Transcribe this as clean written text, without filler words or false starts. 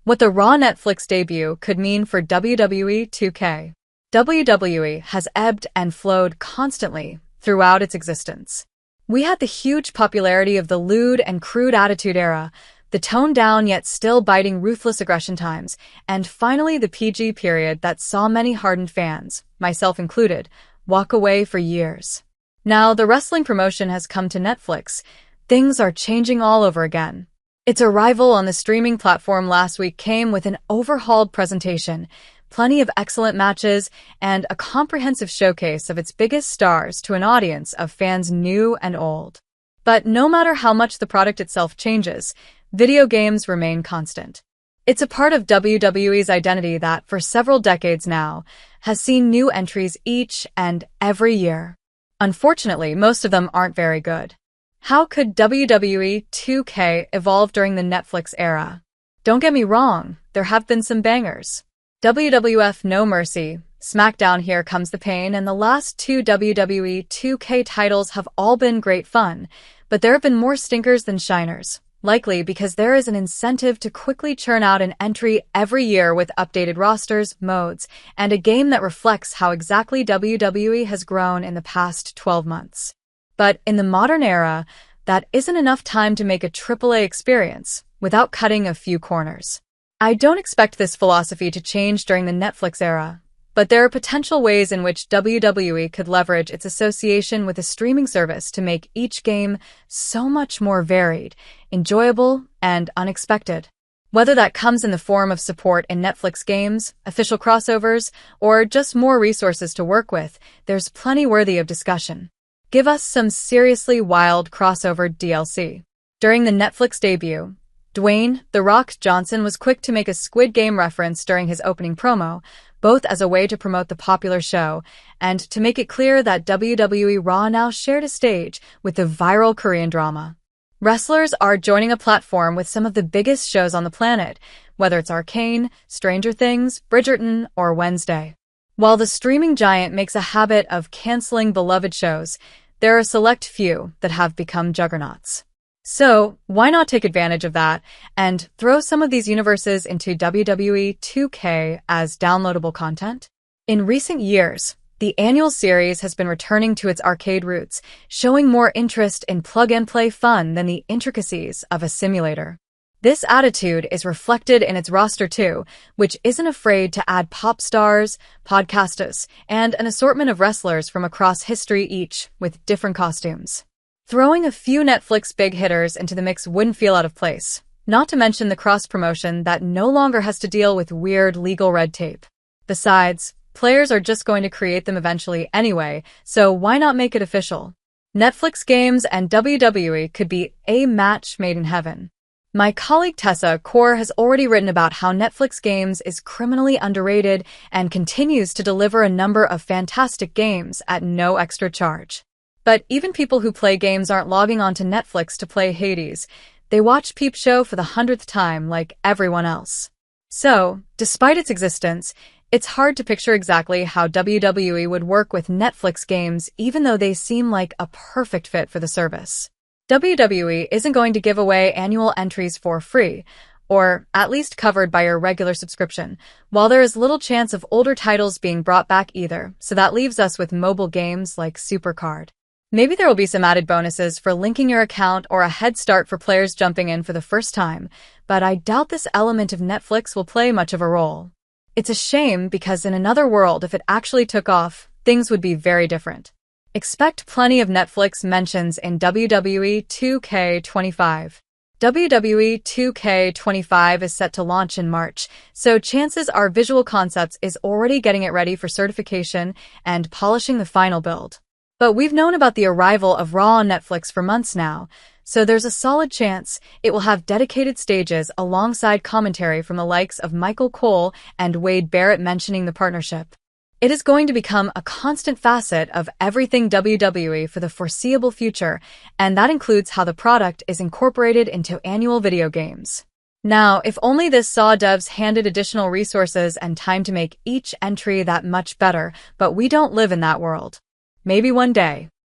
what the Raw Netflix debut could mean for WWE 2K. WWE has ebbed and flowed constantly throughout its existence. We had the huge popularity of the lewd and crude attitude era, the toned-down yet still biting ruthless aggression times, and finally the PG period that saw many hardened fans, myself included, walk away for years. Now the wrestling promotion has come to Netflix. Things are changing all over again. Its arrival on the streaming platform last week came with an overhauled presentation, plenty of excellent matches, and a comprehensive showcase of its biggest stars to an audience of fans new and old. But no matter how much the product itself changes, video games remain constant. It's a part of WWE's identity that, for several decades now, has seen new entries each and every year. Unfortunately, most of them aren't very good. How could WWE 2K evolve during the Netflix era? Don't get me wrong, there have been some bangers. WWF No Mercy, SmackDown Here Comes the Pain, and the last two WWE 2K titles have all been great fun, but there have been more stinkers than shiners, likely because there is an incentive to quickly churn out an entry every year with updated rosters, modes, and a game that reflects how exactly WWE has grown in the past 12 months. But in the modern era, that isn't enough time to make a AAA experience without cutting a few corners. I don't expect this philosophy to change during the Netflix era, but there are potential ways in which WWE could leverage its association with a streaming service to make each game so much more varied, enjoyable, and unexpected. Whether that comes in the form of support in Netflix games, official crossovers, or just more resources to work with, there's plenty worthy of discussion. Give us some seriously wild crossover DLC. During the Netflix debut, Dwayne "The Rock" Johnson was quick to make a Squid Game reference during his opening promo, both as a way to promote the popular show and to make it clear that WWE Raw now shared a stage with the viral Korean drama. Wrestlers are joining a platform with some of the biggest shows on the planet, whether it's Arcane, Stranger Things, Bridgerton, or Wednesday. While the streaming giant makes a habit of canceling beloved shows, there are a select few that have become juggernauts. So, why not take advantage of that and throw some of these universes into WWE 2K as downloadable content? In recent years, the annual series has been returning to its arcade roots, showing more interest in plug-and-play fun than the intricacies of a simulator. This attitude is reflected in its roster too, which isn't afraid to add pop stars, podcasters, and an assortment of wrestlers from across history, each with different costumes. Throwing a few Netflix big hitters into the mix wouldn't feel out of place, not to mention the cross-promotion that no longer has to deal with weird legal red tape. Besides, players are just going to create them eventually anyway, so why not make it official? Netflix games and WWE could be a match made in heaven. My colleague Tessa Core has already written about how Netflix Games is criminally underrated and continues to deliver a number of fantastic games at no extra charge. But even people who play games aren't logging onto Netflix to play Hades. They watch Peep Show for the 100th time like everyone else. So, despite its existence, it's hard to picture exactly how WWE would work with Netflix games even though they seem like a perfect fit for the service. WWE isn't going to give away annual entries for free, or at least covered by your regular subscription, while there is little chance of older titles being brought back either, so that leaves us with mobile games like Supercard. Maybe there will be some added bonuses for linking your account or a head start for players jumping in for the first time, but I doubt this element of Netflix will play much of a role. It's a shame because in another world, if it actually took off, things would be very different. Expect plenty of Netflix mentions in WWE 2K25. WWE 2K25 is set to launch in March, so chances are Visual Concepts is already getting it ready for certification and polishing the final build. But we've known about the arrival of Raw on Netflix for months now, so there's a solid chance it will have dedicated stages alongside commentary from the likes of Michael Cole and Wade Barrett mentioning the partnership. It is going to become a constant facet of everything WWE for the foreseeable future, and that includes how the product is incorporated into annual video games. Now, if only this saw devs handed additional resources and time to make each entry that much better, but we don't live in that world. Maybe one day.